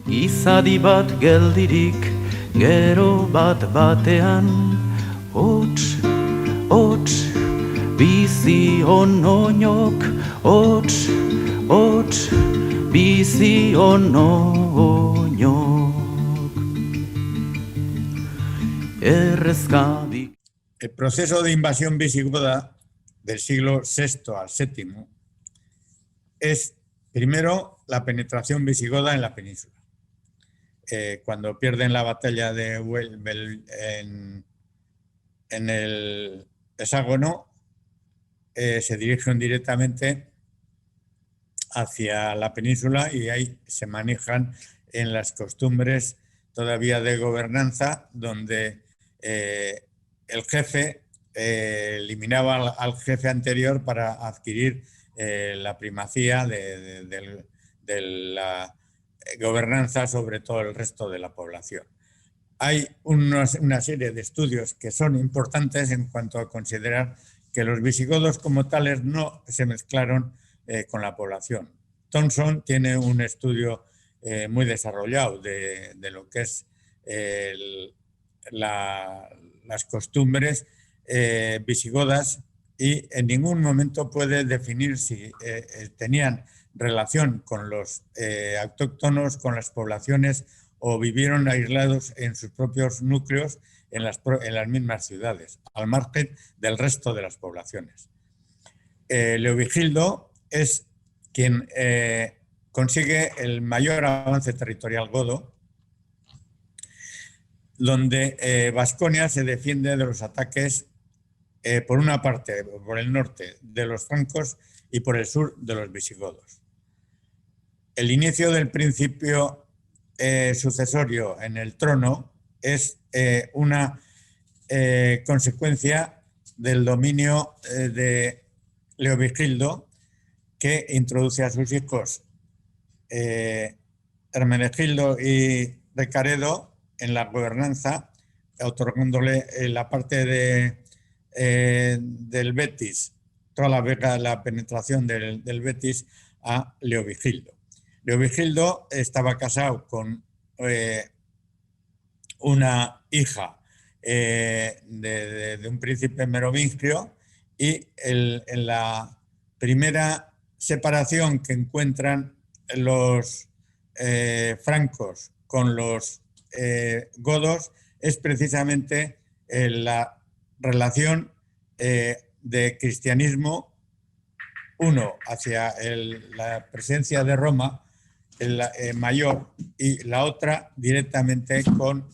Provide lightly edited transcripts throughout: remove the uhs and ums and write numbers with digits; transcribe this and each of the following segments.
Izadi bat geldirik, gero bat batean, hots, hots, bizi onoinok, hots, hots, bizi onoinok. Errezkadik. El proceso de invasión visigoda del siglo VI al VII es, primero, la penetración visigoda en la península. Cuando pierden la batalla de Huelva en el Hexágono, se dirigen directamente hacia la península y ahí se manejan en las costumbres todavía de gobernanza, donde el jefe eliminaba al jefe anterior para adquirir la primacía de la gobernanza sobre todo el resto de la población. Hay una serie de estudios que son importantes en cuanto a considerar que los visigodos como tales no se mezclaron con la población. Thompson tiene un estudio muy desarrollado de lo que es las costumbres visigodas y en ningún momento puede definir si tenían relación con los autóctonos, con las poblaciones o vivieron aislados en sus propios núcleos en las mismas ciudades, al margen del resto de las poblaciones. Leovigildo es quien consigue el mayor avance territorial godo, donde Vasconia se defiende de los ataques, por una parte, por el norte, de los francos y por el sur de los visigodos. El inicio del principio sucesorio en el trono es una consecuencia del dominio de Leovigildo, que introduce a sus hijos Hermenegildo y Recaredo en la gobernanza, otorgándole la parte del Betis, toda la penetración del Betis a Leovigildo. Leovigildo estaba casado con una hija de un príncipe merovingio y en la primera separación que encuentran los francos con los godos es precisamente la relación de cristianismo, uno hacia la presencia de Roma, mayor, y la otra directamente con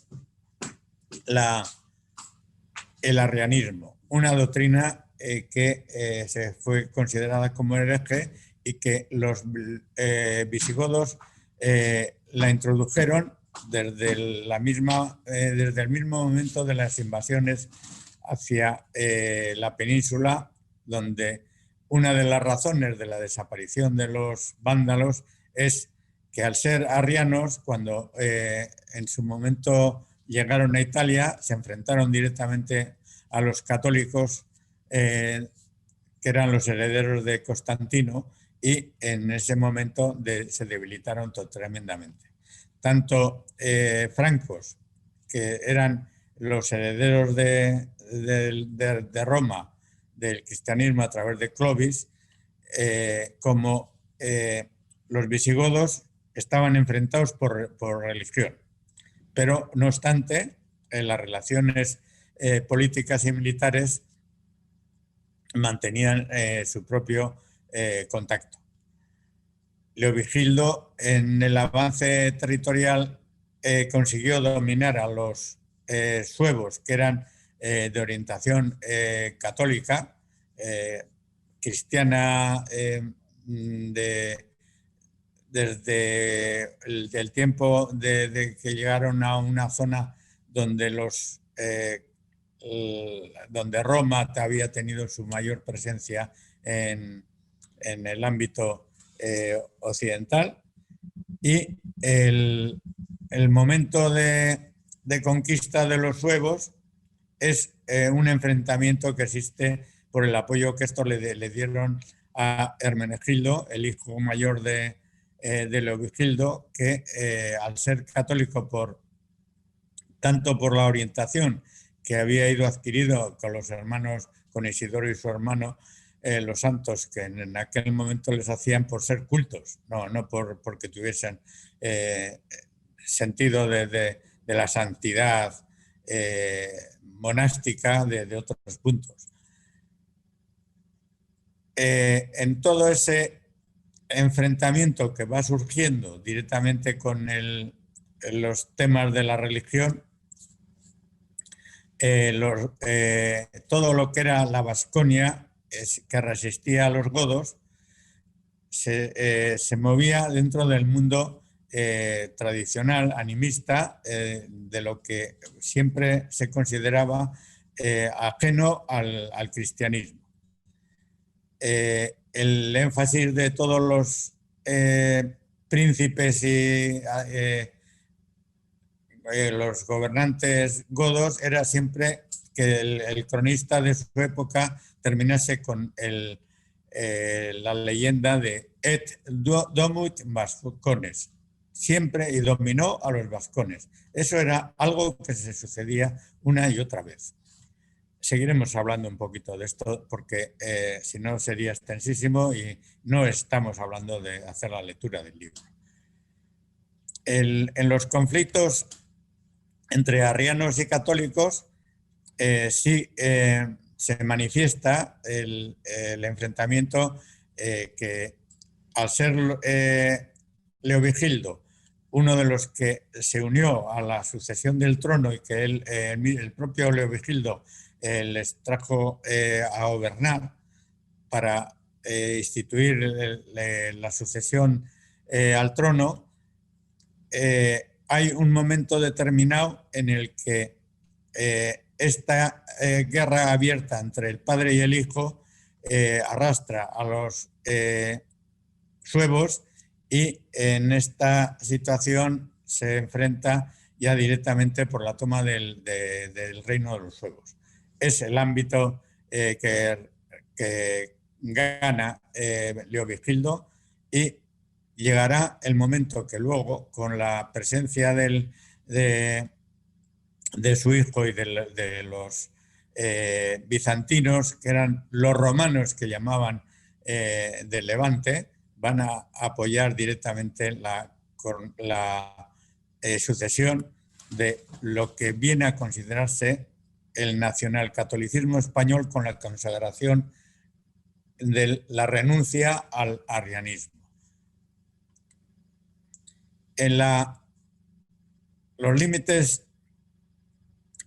el arrianismo, una doctrina que se fue considerada como hereje y que los visigodos la introdujeron desde el mismo momento de las invasiones hacia la península, donde una de las razones de la desaparición de los vándalos es que al ser arrianos, cuando en su momento llegaron a Italia, se enfrentaron directamente a los católicos, que eran los herederos de Constantino, y en ese momento se debilitaron tremendamente. Tanto francos, que eran los herederos de Roma, del cristianismo a través de Clovis, como los visigodos, estaban enfrentados por religión. Pero, no obstante, las relaciones políticas y militares mantenían su propio contacto. Leovigildo, en el avance territorial, consiguió dominar a los suevos, que eran de orientación católica, cristiana, desde el tiempo de que llegaron a una zona donde donde Roma había tenido su mayor presencia en el ámbito occidental, y el momento de conquista de los suevos es un enfrentamiento que existe por el apoyo que estos le dieron a Hermenegildo, el hijo mayor de de Leovigildo, que al ser católico tanto por la orientación que había ido adquirido con los hermanos, con Isidoro y su hermano, los santos, que en aquel momento les hacían por ser cultos, no porque tuviesen sentido de la santidad monástica de otros puntos. En todo ese enfrentamiento que va surgiendo directamente con los temas de la religión, todo lo que era la Vasconia, que resistía a los godos, se movía dentro del mundo tradicional, animista, de lo que siempre se consideraba ajeno al cristianismo. El énfasis de todos los príncipes y los gobernantes godos era siempre que el cronista de su época terminase con la leyenda de et domuit vascones, siempre, y dominó a los vascones. Eso era algo que se sucedía una y otra vez. Seguiremos hablando un poquito de esto porque si no sería extensísimo y no estamos hablando de hacer la lectura del libro. En los conflictos entre arrianos y católicos sí se manifiesta el enfrentamiento que, al ser Leovigildo uno de los que se unió a la sucesión del trono y que el propio Leovigildo les trajo a gobernar para instituir la sucesión al trono, hay un momento determinado en el que esta guerra abierta entre el padre y el hijo arrastra a los suevos, y en esta situación se enfrenta ya directamente por la toma del reino de los suevos. Es el ámbito que gana Leovigildo, y llegará el momento que luego, con la presencia de su hijo y de los bizantinos, que eran los romanos que llamaban del Levante, van a apoyar directamente la sucesión de lo que viene a considerarse el nacionalcatolicismo español, con la consagración de la renuncia al arrianismo. En los límites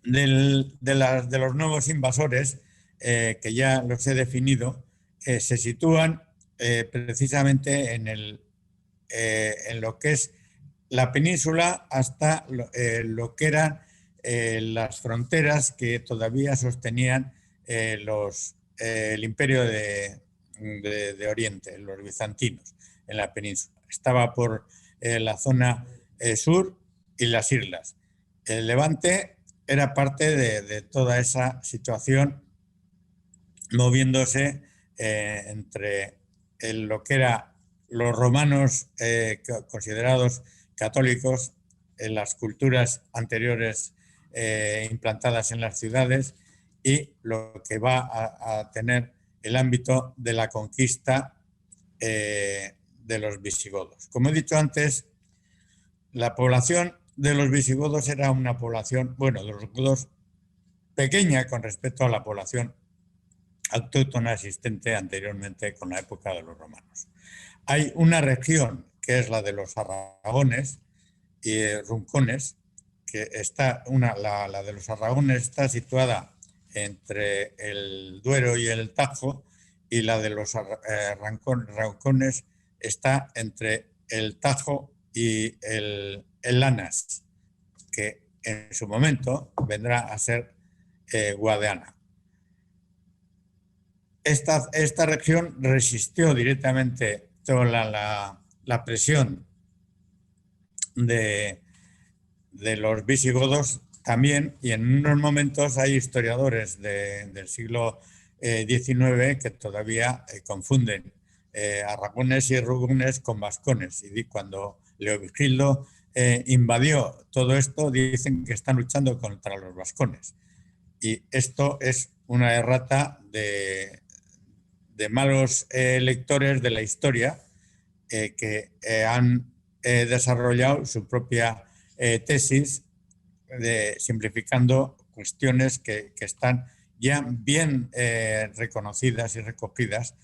de los nuevos invasores, que ya los he definido, se sitúan precisamente en lo que es la península hasta lo que eran las fronteras que todavía sostenían el imperio de Oriente, los bizantinos, en la península. Estaba por la zona sur y las islas. El Levante era parte de toda esa situación, moviéndose entre lo que eran los romanos considerados católicos, en las culturas anteriores implantadas en las ciudades, y lo que va a tener el ámbito de la conquista de los visigodos. Como he dicho antes, la población de los visigodos era una población, bueno, de los godos, pequeña con respecto a la población autóctona existente anteriormente con la época de los romanos. Hay una región que es la de los Arragones y Runcones, que está la de los Arragones está situada entre el Duero y el Tajo, y la de los Runcones está entre el Tajo y el Lanas, que en su momento vendrá a ser Guadiana. Esta región resistió directamente toda la presión de los visigodos también, y en unos momentos hay historiadores del siglo XIX que todavía confunden aragones y rugones con vascones. Y cuando Leovigildo invadió todo esto, dicen que están luchando contra los vascones. Y esto es una errata de malos lectores de la historia que han desarrollado su propia tesis simplificando cuestiones que están ya bien reconocidas y recogidas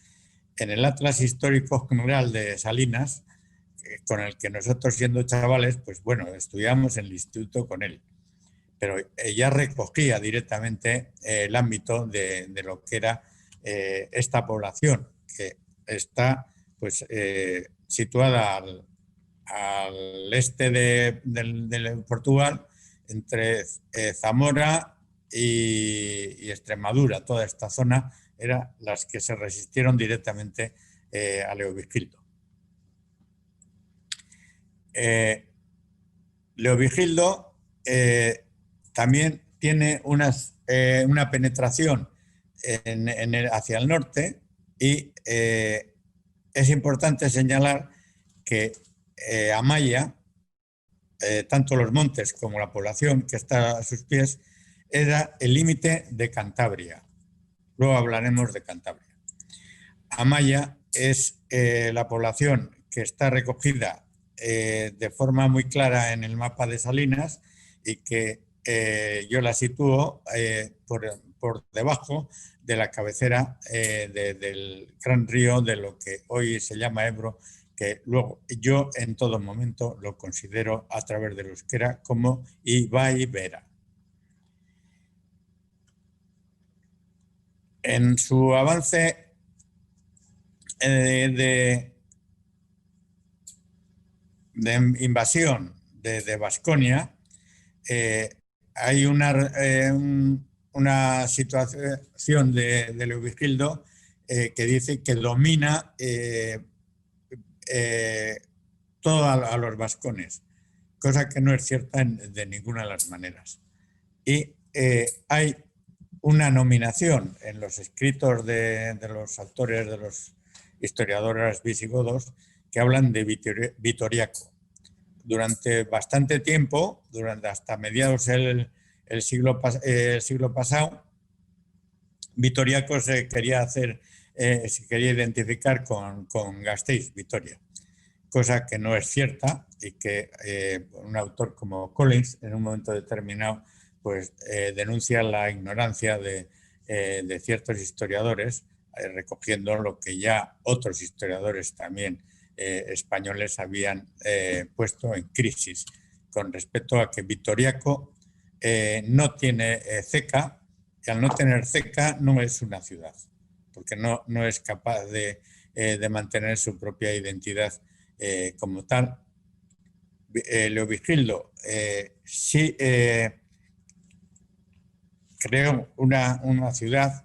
en el Atlas Histórico General de Salinas, con el que nosotros, siendo chavales, pues bueno, estudiamos en el instituto con él. Pero ya recogía directamente el ámbito de lo que era esta población, que está pues situada al este de Portugal, entre Zamora y Extremadura. Toda esta zona eran las que se resistieron directamente a Leovigildo. Leovigildo también tiene una penetración hacia el norte y es importante señalar que Amaya, tanto los montes como la población que está a sus pies, era el límite de Cantabria. Luego hablaremos de Cantabria. Amaya es la población que está recogida de forma muy clara en el mapa de Salinas y que yo la sitúo por debajo de la cabecera del gran río de lo que hoy se llama Ebro, que luego yo en todo momento lo considero a través del euskera como Ibai-Vera. En su avance de invasión de Baskonia, hay una situación de Leovigildo que dice que domina todo a los vascones, cosa que no es cierta de ninguna de las maneras. Y hay una nominación en los escritos de los autores, de los historiadores visigodos, que hablan de Vitoriaco. Durante bastante tiempo, hasta mediados del siglo pasado, Vitoriaco se quería identificar con Gasteiz, Vitoria, cosa que no es cierta y que un autor como Collins en un momento determinado pues denuncia la ignorancia de ciertos historiadores, recogiendo lo que ya otros historiadores también españoles habían puesto en crisis con respecto a que Vitoriaco no tiene ceca, y al no tener ceca no es una ciudad, porque no es capaz de mantener su propia identidad como tal. Leovigildo sí creó una ciudad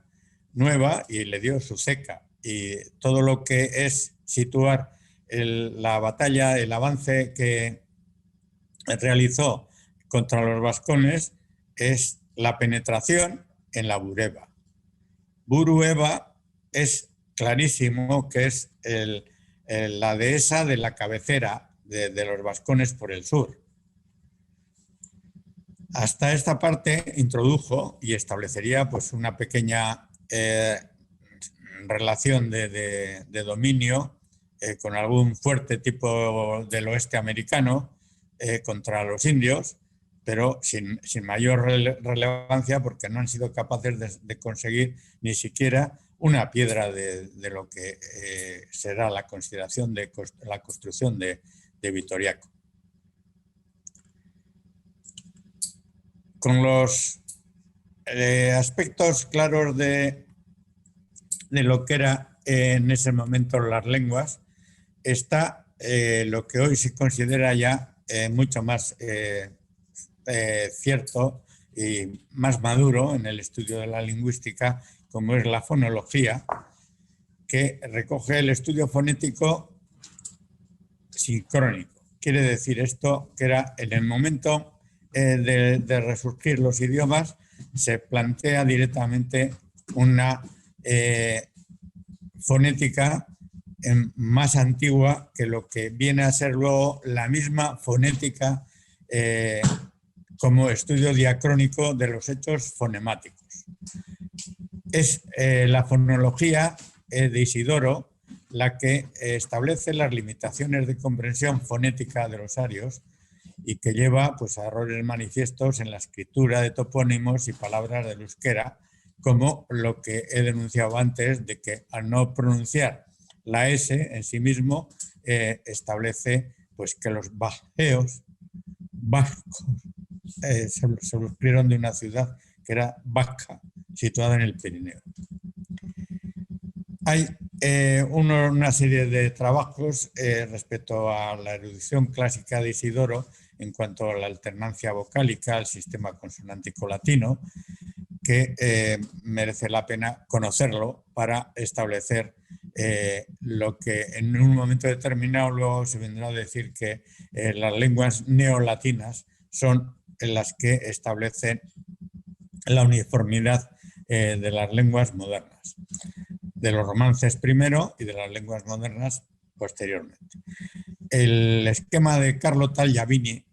nueva y le dio su ceca, y todo lo que es situar la batalla, el avance que realizó contra los vascones es la penetración en la Bureba. Burueva es clarísimo que es la dehesa de la cabecera de los vascones por el sur. Hasta esta parte introdujo y establecería pues una pequeña relación de dominio con algún fuerte tipo del oeste americano contra los indios, pero sin mayor relevancia, porque no han sido capaces de conseguir ni siquiera una piedra de lo que será la consideración de la construcción de Vitoriaco. Con los aspectos claros de lo que era en ese momento las lenguas, está lo que hoy se considera ya mucho más cierto y más maduro en el estudio de la lingüística, como es la fonología, que recoge el estudio fonético sincrónico. Quiere decir esto que era en el momento de resurgir los idiomas, se plantea directamente una fonética más antigua que lo que viene a ser luego la misma fonética como estudio diacrónico de los hechos fonemáticos. Es la fonología de Isidoro la que establece las limitaciones de comprensión fonética de los arios y que lleva pues, a errores manifiestos en la escritura de topónimos y palabras del euskera, como lo que he denunciado antes, de que al no pronunciar la S en sí mismo, establece pues, que los vascos se surgieron de una ciudad que era Vasca, situada en el Pirineo. Hay una serie de trabajos respecto a la erudición clásica de Isidoro en cuanto a la alternancia vocálica, al sistema consonántico latino, que merece la pena conocerlo para establecer lo que en un momento determinado luego se vendrá a decir que las lenguas neolatinas son las que establecen la uniformidad de las lenguas modernas, de los romances primero y de las lenguas modernas posteriormente. El esquema de Carlo Tagliavini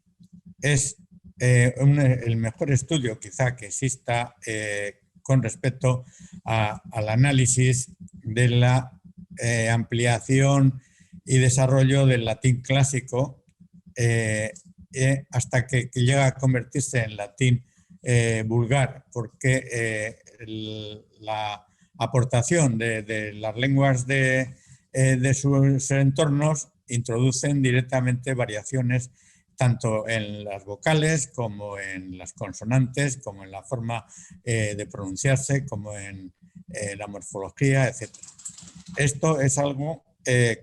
es el mejor estudio quizá que exista con respecto al análisis de la ampliación y desarrollo del latín clásico hasta que llega a convertirse en latín vulgar, porque la aportación de las lenguas de sus entornos introducen directamente variaciones tanto en las vocales como en las consonantes, como en la forma de pronunciarse, como en la morfología, etc. Esto es algo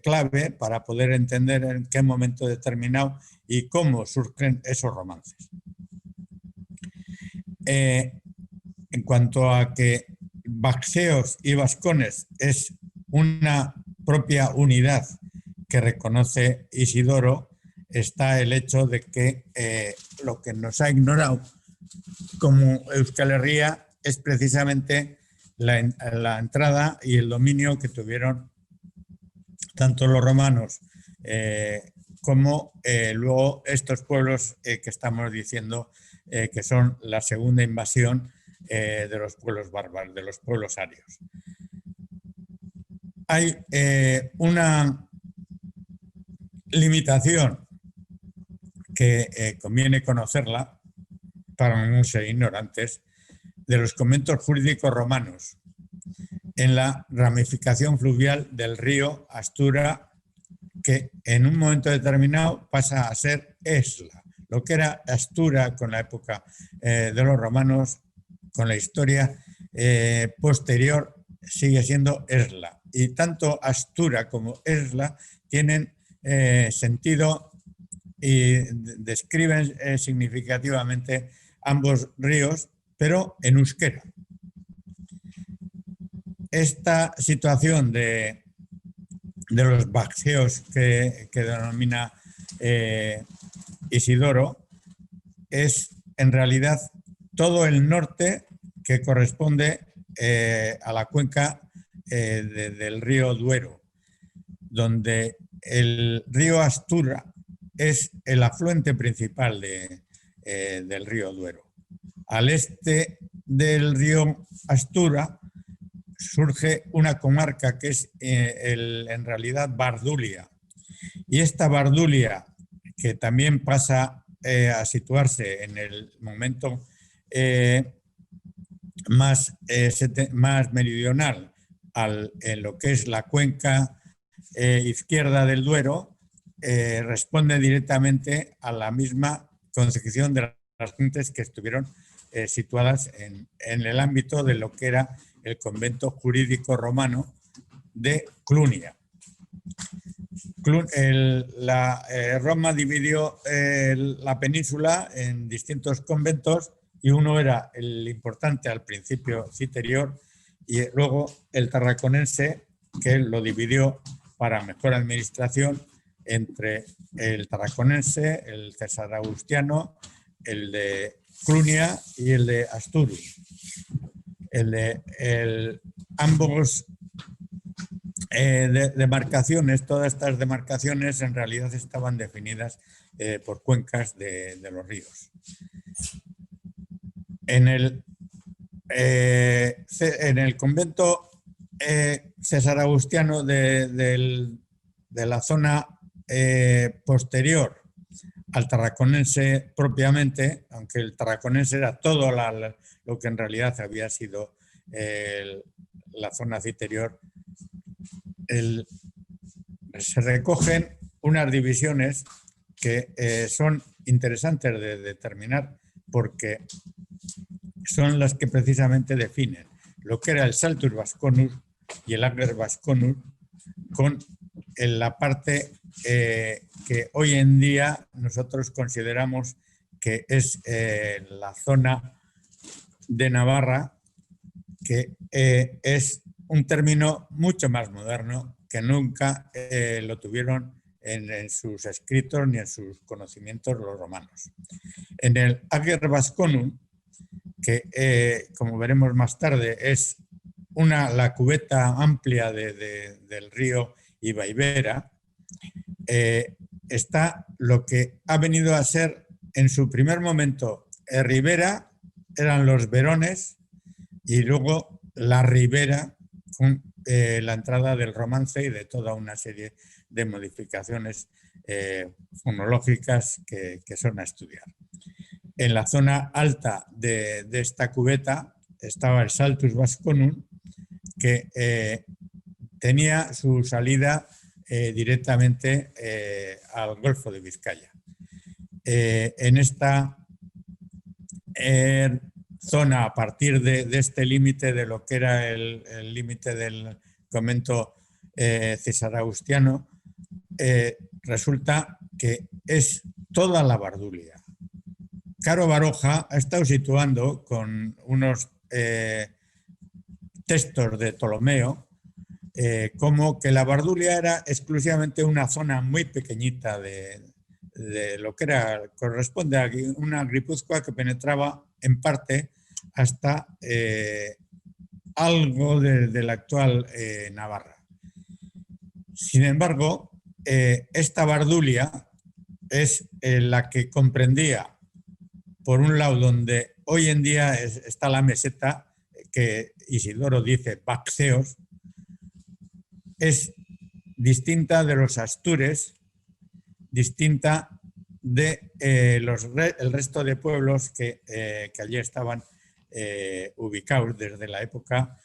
clave para poder entender en qué momento determinado y cómo surgen esos romances. En cuanto a que vasceos y vascones es una propia unidad que reconoce Isidoro, está el hecho de que lo que nos ha ignorado como Euskal Herria es precisamente la entrada y el dominio que tuvieron tanto los romanos como luego estos pueblos que estamos diciendo que son la segunda invasión de los pueblos bárbaros, de los pueblos arios. Hay una limitación que conviene conocerla para no ser ignorantes, de los conventos jurídicos romanos en la ramificación fluvial del río Astura, que en un momento determinado pasa a ser Esla. Lo que era Astura con la época de los romanos, con la historia posterior, sigue siendo Esla. Y tanto Astura como Esla tienen sentido y describen significativamente ambos ríos, pero en euskera. Esta situación de los vasceos que denomina Isidoro es en realidad todo el norte que corresponde a la cuenca del río Duero, donde el río Astura es el afluente principal del río Duero. Al este del río Astura surge una comarca que es en realidad Bardulia. Y esta Bardulia, que también pasa a situarse en el momento más meridional en lo que es la cuenca izquierda del Duero, responde directamente a la misma concepción de las gentes que estuvieron situadas en el ámbito de lo que era el convento jurídico romano de Clunia. Roma dividió la península en distintos conventos y uno era el importante al principio Citerior y luego el tarraconense, que lo dividió para mejor administración entre el tarraconense, el cesar-augustiano, el de Clunia y el de Asturias. Ambos demarcaciones, todas estas demarcaciones en realidad estaban definidas por cuencas de los ríos. En el convento César Agustiano de la zona posterior al tarraconense propiamente, aunque el tarraconense era todo lo que en realidad había sido la zona citerior, se recogen unas divisiones que son interesantes de determinar porque son las que precisamente definen lo que era el Saltus Vasconus y el Ager Vasconus con la parte que hoy en día nosotros consideramos que es la zona de Navarra, que es un término mucho más moderno que nunca lo tuvieron en sus escritos ni en sus conocimientos los romanos. En el Ager Vasconum, que como veremos más tarde es la cubeta amplia del río Ibaibera, está lo que ha venido a ser en su primer momento ribera, eran los verones, y luego la ribera con la entrada del romance y de toda una serie de modificaciones fonológicas que son a estudiar. En la zona alta de esta cubeta estaba el Saltus Vasconum, que tenía su salida directamente al Golfo de Vizcaya. En esta zona, a partir de este límite, de lo que era el límite del convento cesaragustiano, resulta que es toda la Bardulia. Caro Baroja ha estado situando con unos textos de Ptolomeo como que la Bardulia era exclusivamente una zona muy pequeñita de lo que corresponde a una Guipúzcoa que penetraba en parte hasta algo de la actual Navarra. Sin embargo, esta Bardulia es la que comprendía, por un lado, donde hoy en día está la meseta, que Isidoro dice Baxeos, es distinta de los Astures, distinta de el resto de pueblos que allí estaban ubicados desde la época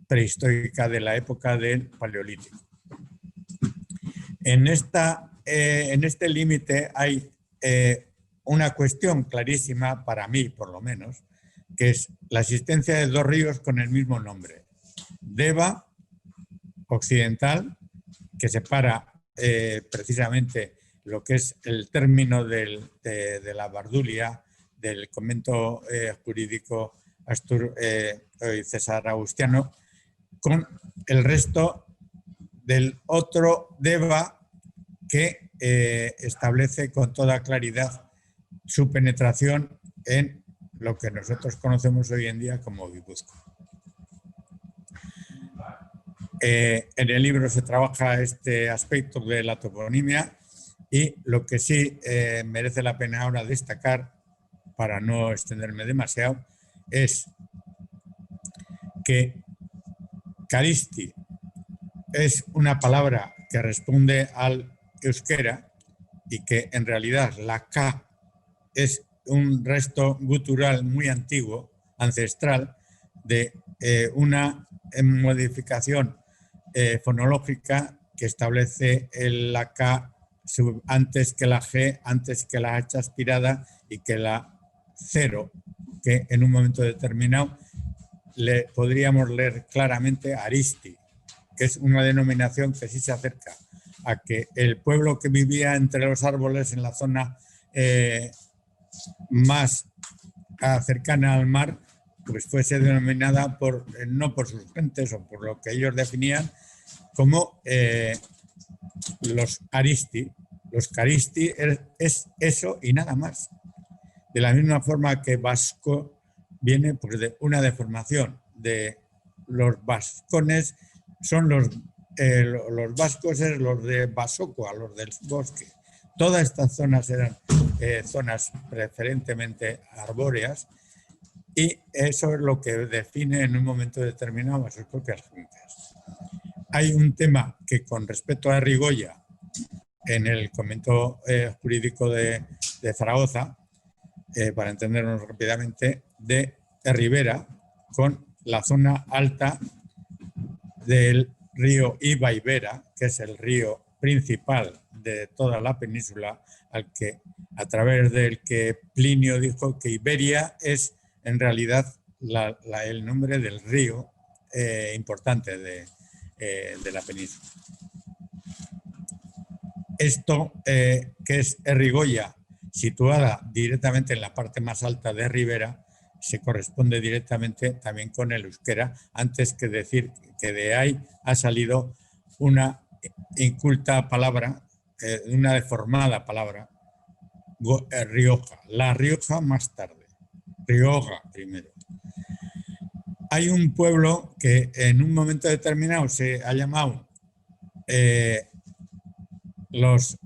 prehistórica, de la época del Paleolítico. En este límite hay una cuestión clarísima, para mí por lo menos, que es la existencia de dos ríos con el mismo nombre. Deva occidental, que separa precisamente lo que es el término de la Bardulia, del convento jurídico cesaragustiano, con el resto del otro Deva, que establece con toda claridad su penetración en lo que nosotros conocemos hoy en día como Guipúzcoa. En el libro se trabaja este aspecto de la toponimia, y lo que sí merece la pena ahora destacar, para no extenderme demasiado, es que Caristi es una palabra que responde al euskera y que en realidad la K es un resto gutural muy antiguo, ancestral, de una modificación fonológica que establece la K antes que la G, antes que la H aspirada y que la 0, que en un momento determinado podríamos leer claramente Aristi, que es una denominación que sí se acerca a que el pueblo que vivía entre los árboles en la zona más cercana al mar, pues fuese denominada no por sus gentes o por lo que ellos definían como los Aristi. Los Caristi es eso y nada más. De la misma forma que vasco viene pues, de una deformación de los vascones son los vascos, es los de Basocua, los del bosque. Todas estas zonas eran zonas preferentemente arbóreas, y eso es lo que define en un momento determinado a sus propias gentes. Hay un tema que, con respecto a Rigoya, en el convento jurídico de Zaragoza, para entendernos rápidamente, de Ribera, con la zona alta del río Ibaibera, que es el río principal de toda la península, a través del que Plinio dijo que Iberia es en realidad el nombre del río importante de la península. Esto, que es Errigoya, situada directamente en la parte más alta de Ribera, se corresponde directamente también con el euskera, antes que decir que de ahí ha salido una inculta palabra, una deformada palabra, Rioja. La Rioja más tarde, Rioja primero. Hay un pueblo que en un momento determinado se ha llamado los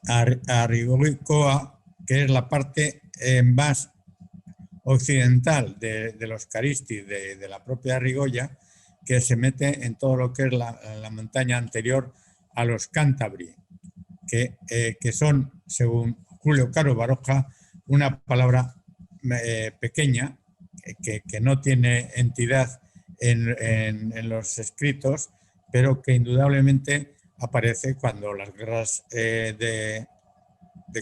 Arrigoicoa, que es la parte más occidental de los Caristi, de la propia Rigoya, que se mete en todo lo que es la montaña anterior a los Cántabri, que son, según Julio Caro Baroja, una palabra pequeña, que no tiene entidad en los escritos, pero que indudablemente aparece cuando las guerras de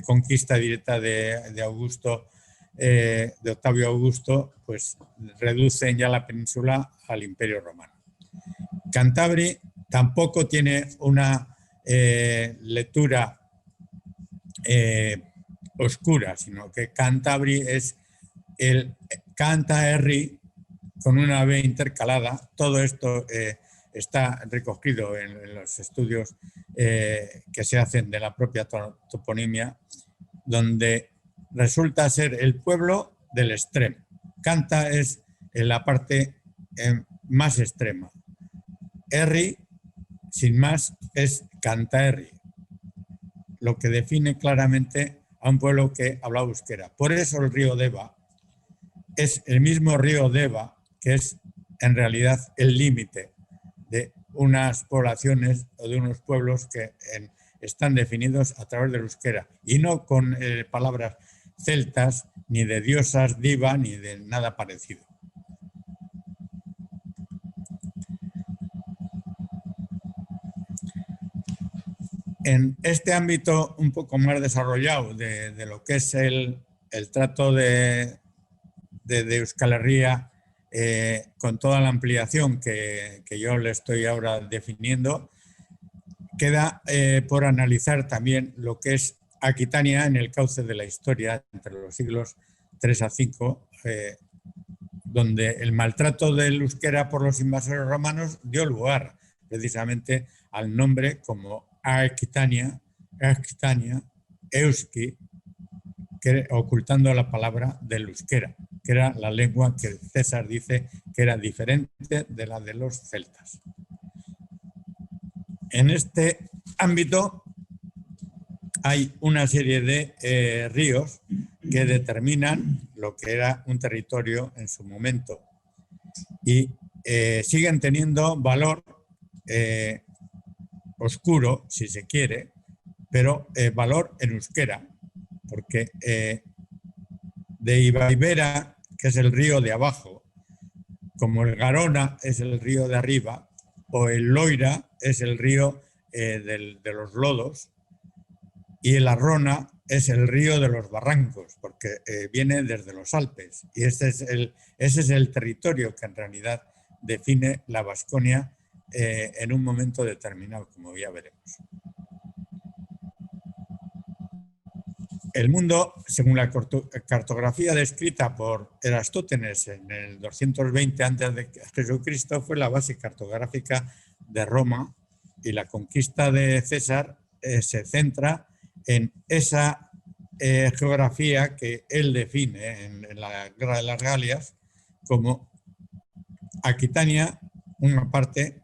conquista directa de Augusto, de Octavio Augusto, pues reducen ya la península al Imperio Romano. Cantabri tampoco tiene una lectura oscura, sino que Cantabri es el Cantaerri con una B intercalada. Todo esto está recogido en los estudios que se hacen de la propia toponimia, donde resulta ser el pueblo del extremo. Canta es en la parte más extrema. Erri, sin más, es Cantaerri, lo que define claramente a un pueblo que habla euskera. Por eso el río Deva es el mismo río Deva, que es en realidad el límite de unas poblaciones o de unos pueblos que están definidos a través del euskera, y no con palabras celtas, ni de diosas, diva, ni de nada parecido. En este ámbito un poco más desarrollado de lo que es el trato de Euskal Herria, con toda la ampliación que yo le estoy ahora definiendo, queda por analizar también lo que es Aquitania en el cauce de la historia entre los siglos 3 a 5, donde el maltrato del euskera por los invasores romanos dio lugar precisamente al nombre como Aquitania, Euski, ocultando la palabra del euskera, que era la lengua que César dice que era diferente de la de los celtas. En este ámbito hay una serie de ríos que determinan lo que era un territorio en su momento y siguen teniendo valor oscuro, si se quiere, pero valor en euskera, porque de Ibaibera, que es el río de abajo, como el Garona es el río de arriba, o el Loira es el río de los lodos, y el Arrona es el río de los barrancos, porque viene desde los Alpes, y ese es el territorio que en realidad define la Vasconia en un momento determinado, como ya veremos. El mundo, según la cartografía descrita por Erastótenes en el 220 a.C., fue la base cartográfica de Roma, y la conquista de César se centra en esa geografía que él define en la Guerra de las Galias como Aquitania, una parte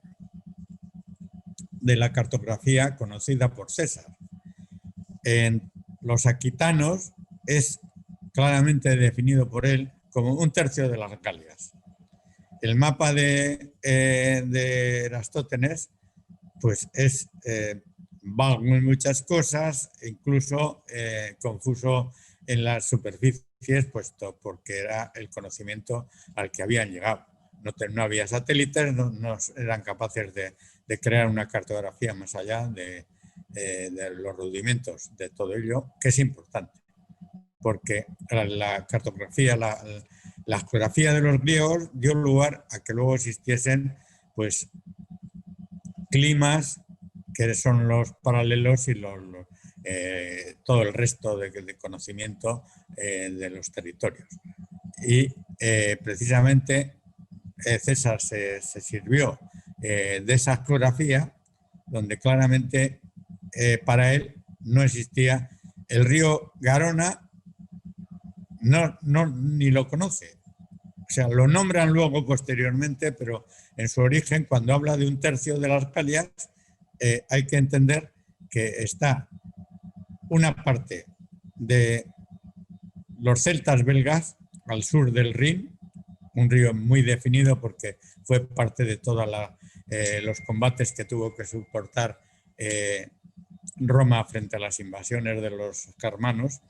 de la cartografía conocida por César. En los aquitanos es claramente definido por él como un tercio de las Galias. El mapa de Erastótenes pues es vago en muchas cosas, incluso confuso en las superficies, puesto porque era el conocimiento al que habían llegado. No había satélites, no eran capaces de crear una cartografía más allá de los rudimentos de todo ello, que es importante, porque la cartografía, la geografía de los griegos dio lugar a que luego existiesen pues climas que son los paralelos y todo el resto de conocimiento de los territorios. Y precisamente César se sirvió de esa geografía donde claramente para él no existía el río Garona, ni lo conoce. O sea, lo nombran luego posteriormente, pero en su origen, cuando habla de un tercio de las Galias, hay que entender que está una parte de los celtas belgas al sur del Rin, un río muy definido porque fue parte de todos los combates que tuvo que soportar Roma frente a las invasiones de los germanos.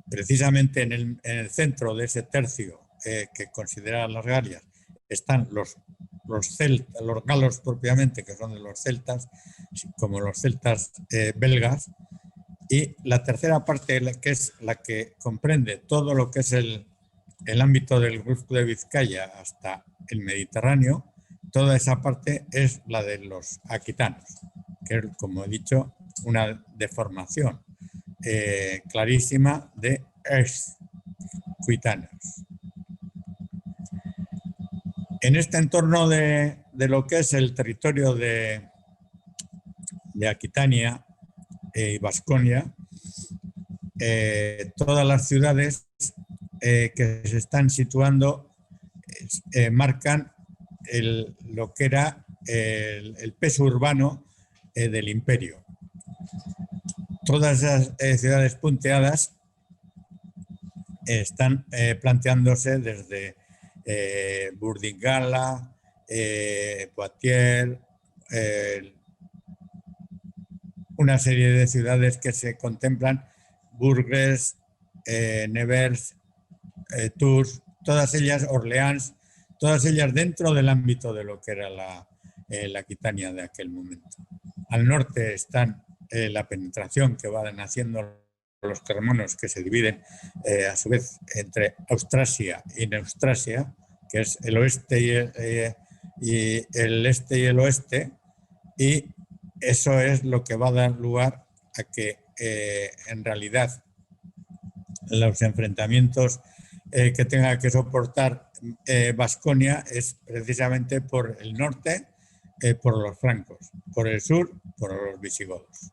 Precisamente en el centro de ese tercio que consideran las Galias están los galos propiamente, que son de los celtas, como los celtas belgas, y la tercera parte, que es la que comprende todo lo que es el ámbito del Golfo de Vizcaya hasta el Mediterráneo, toda esa parte es la de los aquitanos, que es, como he dicho, una deformación clarísima de esquitanos. En este entorno de lo que es el territorio de Aquitania y Baskonia, todas las ciudades que se están situando marcan lo que era el peso urbano del imperio. Todas esas ciudades punteadas están planteándose desde Burdigala, Poitiers, una serie de ciudades que se contemplan, Bourges, Nevers, Tours, todas ellas, Orleans, todas ellas dentro del ámbito de lo que era la Aquitania de aquel momento. Al norte están la penetración que van haciendo los germanos, que se dividen a su vez entre Austrasia y Neustrasia, que es el oeste y el este y el oeste, y eso es lo que va a dar lugar a que en realidad los enfrentamientos que tenga que soportar Baskonia es precisamente por el norte, por los francos, por el sur, por los visigodos.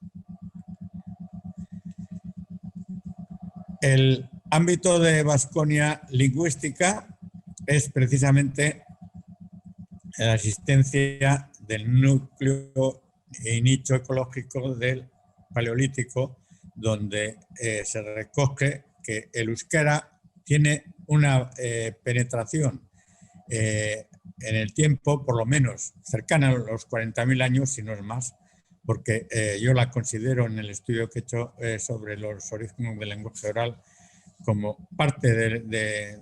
El ámbito de Baskonia lingüística es precisamente la existencia del núcleo y nicho ecológico del Paleolítico, donde se recoge que el euskera tiene una penetración en el tiempo, por lo menos cercana a los 40.000 años, si no es más, porque yo la considero en el estudio que he hecho sobre los orígenes del lenguaje oral como parte de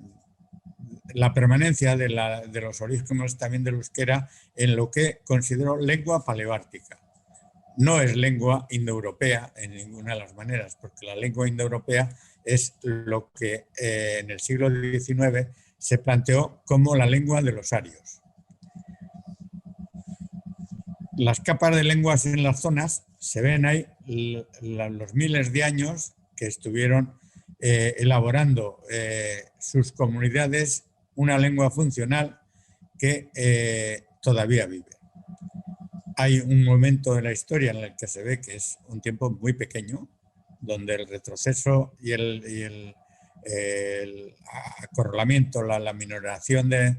la permanencia de los orígenes también del euskera en lo que considero lengua paleoártica. No es lengua indoeuropea en ninguna de las maneras, porque la lengua indoeuropea es lo que en el siglo XIX se planteó como la lengua de los arios. Las capas de lenguas en las zonas se ven ahí, los miles de años que estuvieron elaborando sus comunidades una lengua funcional que todavía vive. Hay un momento en la historia en el que se ve que es un tiempo muy pequeño, donde el retroceso y el acorralamiento, la minoración de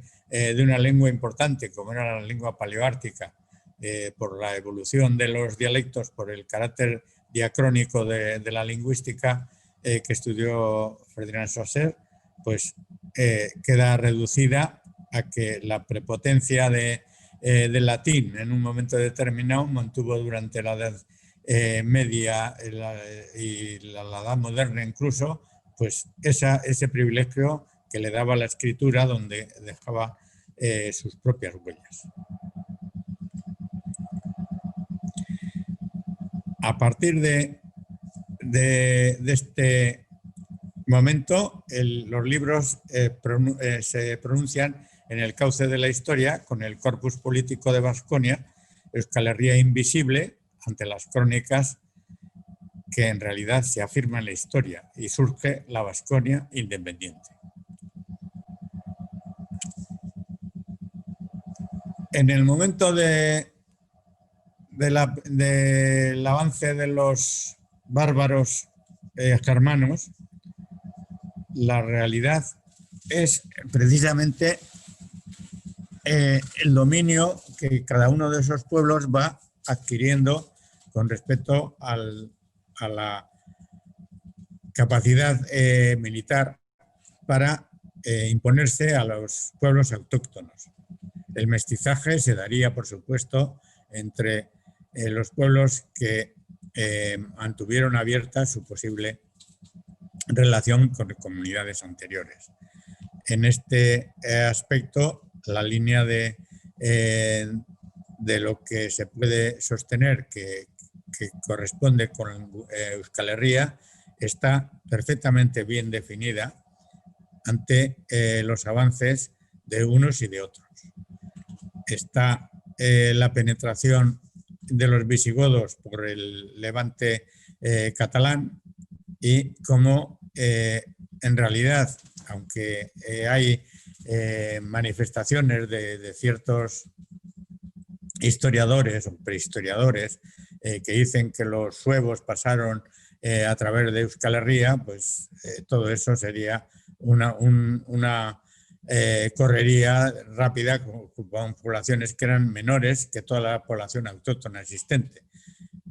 una lengua importante como era la lengua paleoártica, por la evolución de los dialectos, por el carácter diacrónico de la lingüística que estudió Ferdinand Saussure, pues queda reducida a que la prepotencia del latín en un momento determinado mantuvo durante la Edad Media y la Edad Moderna incluso, pues ese privilegio que le daba la escritura, donde dejaba sus propias huellas. A partir de este momento, los libros se pronuncian en el cauce de la historia con el corpus político de Vasconia, Euskal Herria invisible, ante las crónicas que en realidad se afirma en la historia, y surge la Vasconia independiente. En el momento del avance de los bárbaros germanos, la realidad es precisamente el dominio que cada uno de esos pueblos va adquiriendo con respecto a la capacidad militar para imponerse a los pueblos autóctonos. El mestizaje se daría, por supuesto, entre los pueblos que mantuvieron abierta su posible relación con comunidades anteriores. En este aspecto, la línea de lo que se puede sostener que corresponde con Euskal Herria está perfectamente bien definida ante los avances de unos y de otros. Está la penetración de los visigodos por el levante catalán y cómo en realidad, aunque hay manifestaciones de ciertos historiadores o prehistoriadores que dicen que los suevos pasaron a través de Euskal Herria, pues todo eso sería una correría rápida con poblaciones que eran menores que toda la población autóctona existente.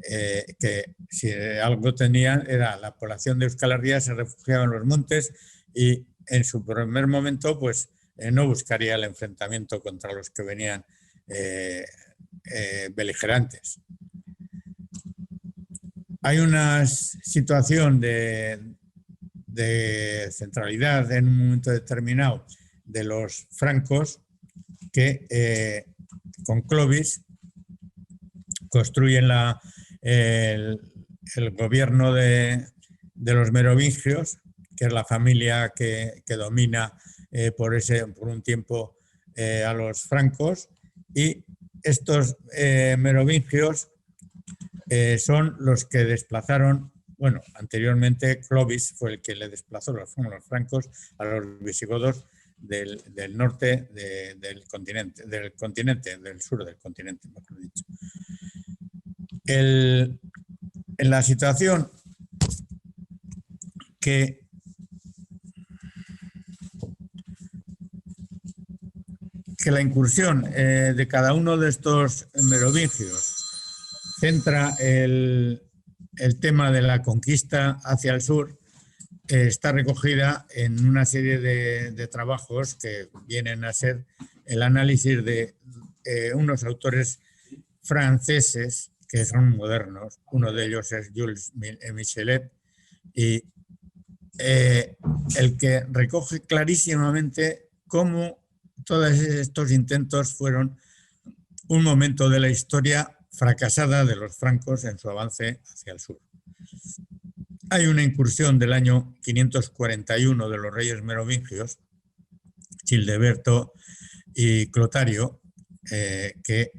Que si algo tenían era la población de Euskal Herria, se refugiaba en los montes y en su primer momento pues no buscaría el enfrentamiento contra los que venían beligerantes. Hay una situación de centralidad en un momento determinado de los francos que con Clovis construyen el gobierno de los merovingios, que es la familia que domina por un tiempo a los francos, y estos merovingios son los que desplazaron, bueno, anteriormente Clovis fue el que le desplazó los francos a los visigodos del norte del continente, del sur del continente, mejor dicho. En la situación que la incursión de cada uno de estos merovingios centra el tema de la conquista hacia el sur, está recogida en una serie de trabajos que vienen a ser el análisis de unos autores franceses que son modernos. Uno de ellos es Jules Michelet, y el que recoge clarísimamente cómo todos estos intentos fueron un momento de la historia fracasada de los francos en su avance hacia el sur. Hay una incursión del año 541 de los reyes merovingios, Childeberto y Clotario, que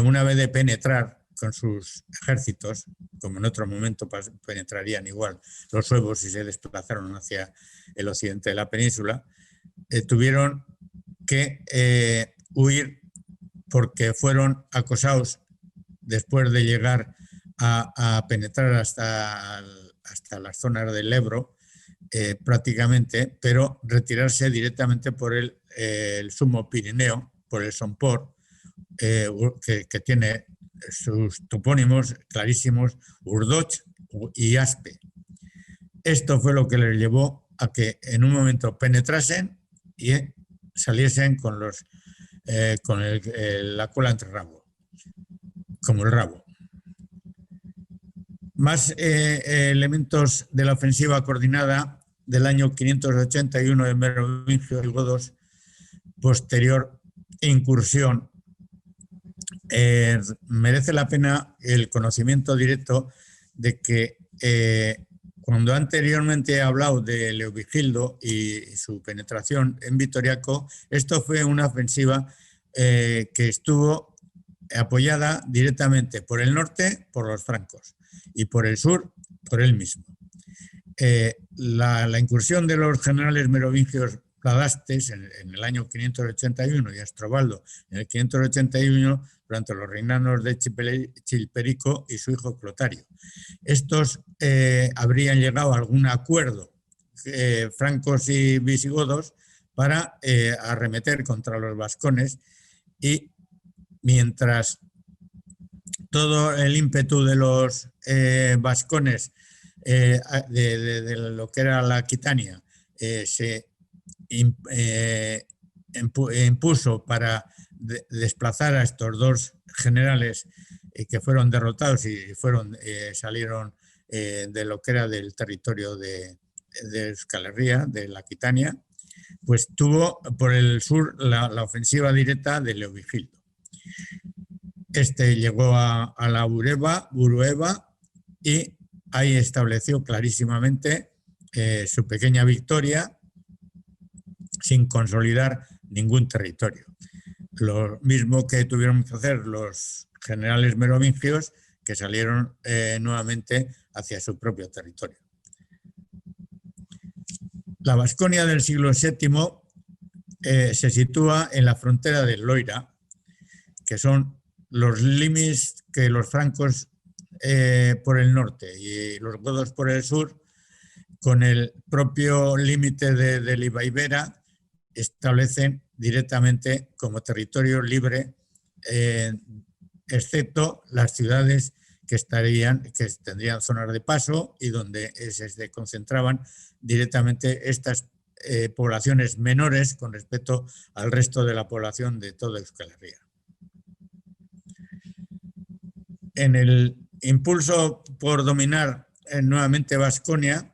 una vez de penetrar con sus ejércitos, como en otro momento penetrarían igual los suevos si se desplazaron hacia el occidente de la península, tuvieron que huir porque fueron acosados después de llegar a penetrar hasta las zonas del Ebro prácticamente, pero retirarse directamente por el sumo Pirineo, por el Somport, que tiene sus topónimos clarísimos, Urdoch y Aspe. Esto fue lo que les llevó a que en un momento penetrasen y saliesen con la cola entre rabo, como el rabo. Más elementos de la ofensiva coordinada del año 581 de Merovingios y godos, posterior incursión. Merece la pena el conocimiento directo de que cuando anteriormente he hablado de Leovigildo y su penetración en Vitoriaco, esto fue una ofensiva que estuvo apoyada directamente por el norte, por los francos, y por el sur, por él mismo. La incursión de los generales merovingios Pladastes en el año 581 y Astrobaldo en el 581 durante los reinados de Chilperico y su hijo Clotario. Estos habrían llegado a algún acuerdo, francos y visigodos, para arremeter contra los vascones, y mientras todo el ímpetu de los vascones de lo que era la Aquitania se impuso para desplazar a estos dos generales que fueron derrotados y salieron de lo que era del territorio de Euskal Herria, de la Aquitania, pues tuvo por el sur la ofensiva directa de Leovigildo. Este llegó a la Burueva y ahí estableció clarísimamente su pequeña victoria sin consolidar ningún territorio. Lo mismo que tuvieron que hacer los generales merovingios, que salieron nuevamente hacia su propio territorio. La Vasconia del siglo VII se sitúa en la frontera del Loira, que son los límites que los francos por el norte y los godos por el sur, con el propio límite de Libaibera, establecen directamente como territorio libre, excepto las ciudades que tendrían zonas de paso y donde se concentraban directamente estas poblaciones menores con respecto al resto de la población de toda Euskal Herria. En el impulso por dominar nuevamente Vasconia,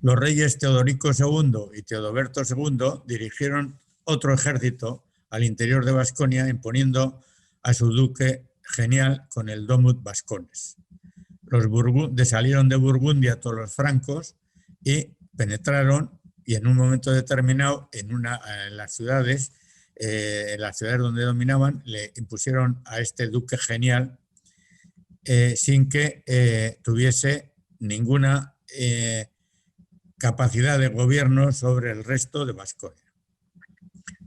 los reyes Teodorico II y Teodoberto II dirigieron otro ejército al interior de Vasconia, imponiendo a su duque genial con el Domut Vascones. Salieron de Burgundia todos los francos y penetraron, y en un momento determinado en las ciudades donde dominaban, le impusieron a este duque genial sin que tuviese ninguna capacidad de gobierno sobre el resto de Vasconia.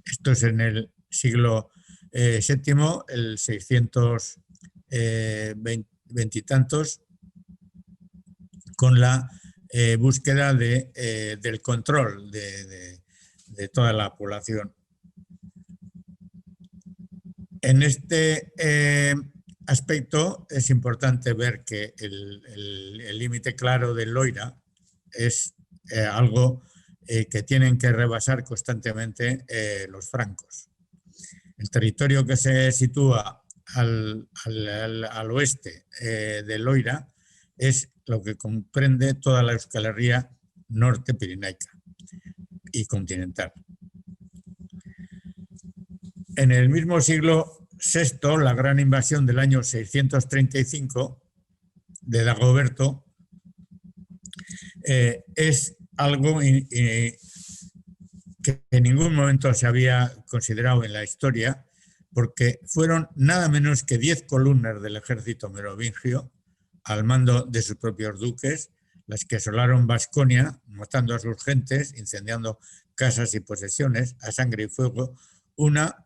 Esto es en el siglo VII, el 620 y tantos, con la búsqueda del control de toda la población. En este aspecto es importante ver que el límite claro del Loira es algo que tienen que rebasar constantemente los francos. El territorio que se sitúa al oeste del Loira es lo que comprende toda la Euskal Herria norte pirenaica y continental. En el mismo siglo VI, la gran invasión del año 635 de Dagoberto es algo que en ningún momento se había considerado en la historia, porque fueron nada menos que 10 columnas del ejército merovingio al mando de sus propios duques, las que asolaron Vasconia, matando a sus gentes, incendiando casas y posesiones a sangre y fuego. Una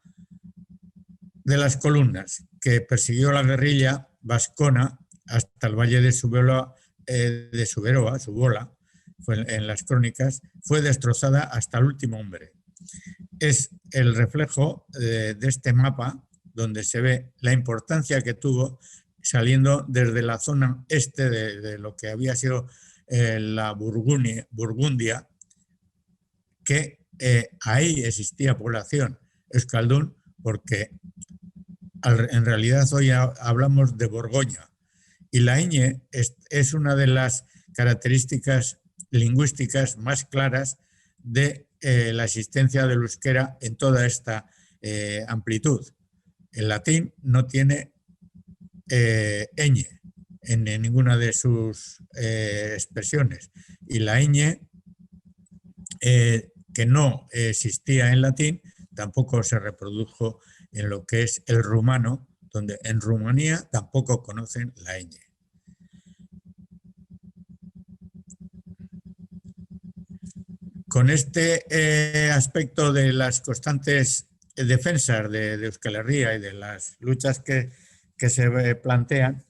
de las columnas que persiguió la guerrilla vascona hasta el valle de Suberoa, en las crónicas, fue destrozada hasta el último hombre. Es el reflejo de este mapa donde se ve la importancia que tuvo saliendo desde la zona este de lo que había sido la Burgundia, que ahí existía población euskaldún, porque en realidad hoy hablamos de Borgoña, y la ñ es una de las características lingüísticas más claras de la existencia del euskera en toda esta amplitud. El latín no tiene ñ en ninguna de sus expresiones, y la ñ que no existía en latín tampoco se reprodujo en lo que es el rumano, donde en Rumanía tampoco conocen la ñ. Con este aspecto de las constantes defensas de Euskal Herria y de las luchas que se plantean,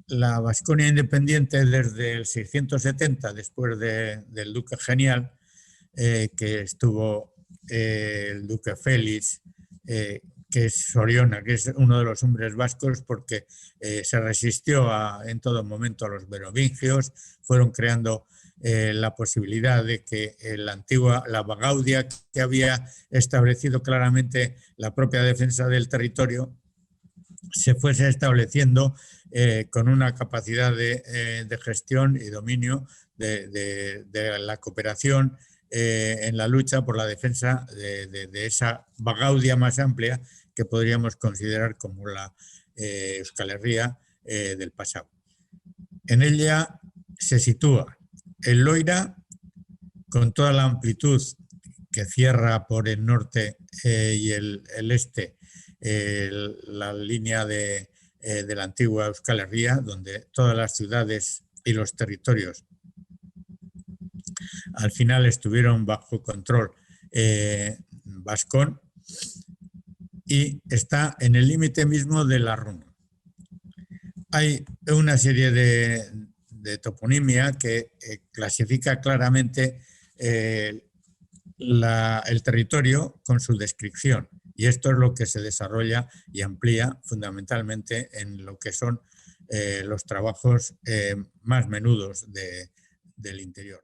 la Vasconia independiente desde el 670, después del duque Genial, que estuvo el duque Félix, que es Soriona, que es uno de los hombres vascos, porque se resistió en todo momento a los merovingios, fueron creando la posibilidad de que la Bagaudia, que había establecido claramente la propia defensa del territorio, se fuese estableciendo con una capacidad de gestión y dominio de la cooperación en la lucha por la defensa de esa Bagaudia más amplia que podríamos considerar como la Euskal Herria del pasado. En ella se sitúa el Loira, con toda la amplitud que cierra por el norte y el este la línea de la antigua Euskal Herria, donde todas las ciudades y los territorios al final estuvieron bajo control vascón, y está en el límite mismo de la Runa. Hay una serie de toponimia que clasifica claramente el territorio con su descripción, y esto es lo que se desarrolla y amplía fundamentalmente en lo que son los trabajos más menudos del interior.